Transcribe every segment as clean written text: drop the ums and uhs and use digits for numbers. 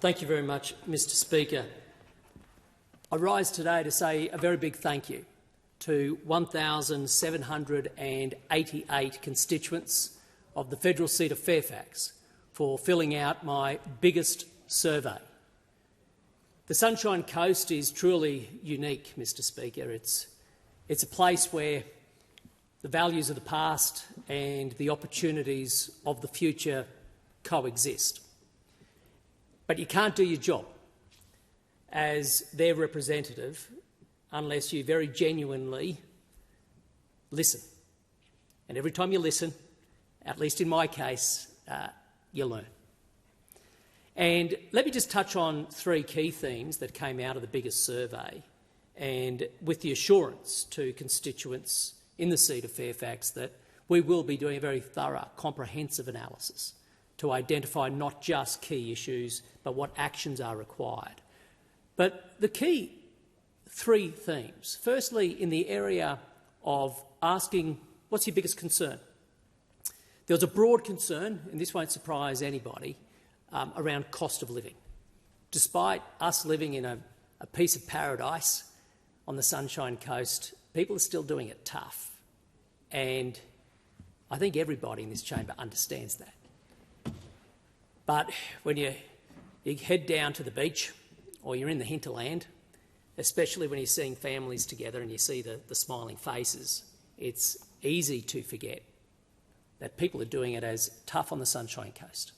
Thank you very much, Mr Speaker. I rise today to say a very big thank you to 1,788 constituents of the federal seat of Fairfax for filling out my biggest survey. The Sunshine Coast is truly unique, Mr Speaker. It's a place where the values of the past and the opportunities of the future coexist. But you can't do your job as their representative unless you very genuinely listen. And every time you listen, at least in my case, you learn. And let me just touch on three key themes that came out of the biggest survey, and with the assurance to constituents in the seat of Fairfax that we will be doing a very thorough, comprehensive analysis to identify not just key issues but what actions are required. But the key three themes. Firstly, in the area of asking, what's your biggest concern? There was a broad concern, and this won't surprise anybody, around cost of living. Despite us living in a piece of paradise on the Sunshine Coast, people are still doing it tough. And I think everybody in this chamber understands that. But when you head down to the beach or you're in the hinterland, especially when you're seeing families together and you see the smiling faces, it's easy to forget that people are doing it as tough on the Sunshine Coast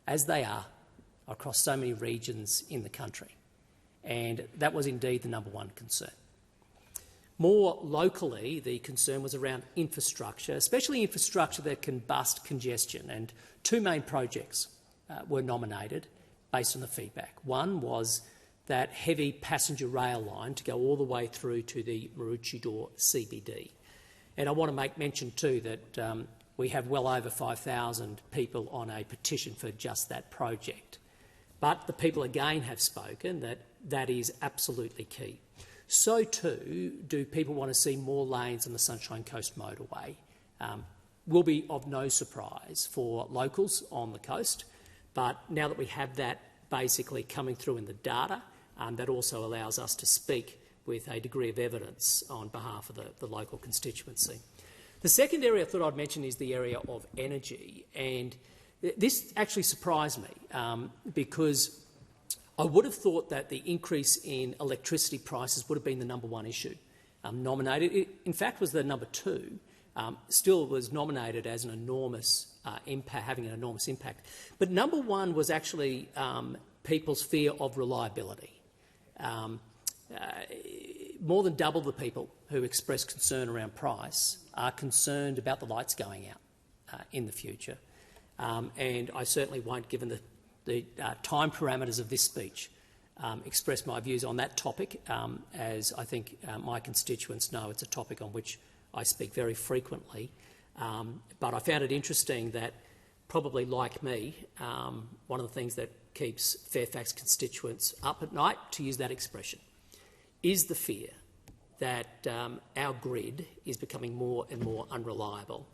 as they are across so many regions in the country. And that was indeed the number one concern. More locally, the concern was around infrastructure, especially infrastructure that can bust congestion. And two main projects were nominated based on the feedback. One was that heavy passenger rail line to go all the way through to the Maroochydore CBD. And I want to make mention too that we have well over 5,000 people on a petition for just that project. But the people again have spoken that that is absolutely key. So too do people want to see more lanes on the Sunshine Coast Motorway. Will be of no surprise for locals on the coast, but now that we have that basically coming through in the data, that also allows us to speak with a degree of evidence on behalf of the local constituency. The second area I thought I'd mention is the area of energy, and this actually surprised me because I would have thought that the increase in electricity prices would have been the number one issue nominated. It, in fact, was the number two. Still was nominated as an enormous impact, having an enormous impact. But number one was actually people's fear of reliability. More than double the people who express concern around price are concerned about the lights going out in the future. And I certainly won't, given the time parameters of this speech, express my views on that topic, as I think my constituents know it's a topic on which I speak very frequently. But I found it interesting that, probably like me, one of the things that keeps Fairfax constituents up at night, to use that expression, is the fear that our grid is becoming more and more unreliable,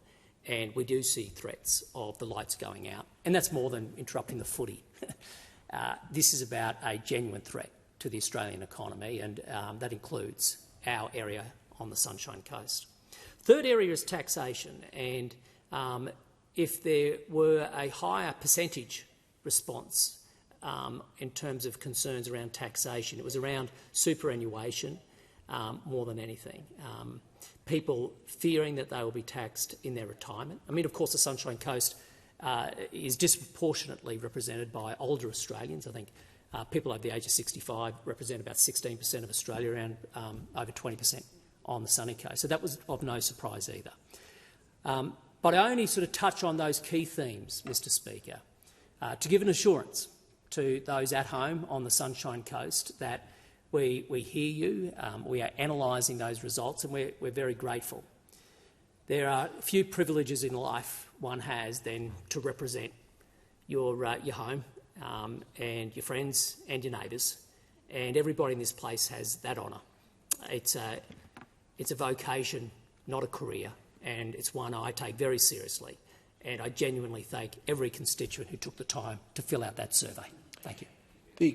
and we do see threats of the lights going out. And that's more than interrupting the footy. This is about a genuine threat to the Australian economy, and that includes our area on the Sunshine Coast. Third area is taxation, and if there were a higher percentage response in terms of concerns around taxation, it was around superannuation more than anything. People fearing that they will be taxed in their retirement. I mean, of course, the Sunshine Coast is disproportionately represented by older Australians. I think people over the age of 65 represent about 16% of Australia, around over 20% on the sunny coast. So that was of no surprise either. But I only sort of touch on those key themes, Mr Speaker, to give an assurance to those at home on the Sunshine Coast that we hear you, we are analysing those results, and we're very grateful. There are few privileges in life one has than to represent your home and your friends and your neighbours, and everybody in this place has that honour. It's a vocation, not a career, and it's one I take very seriously, and I genuinely thank every constituent who took the time to fill out that survey. Thank you. The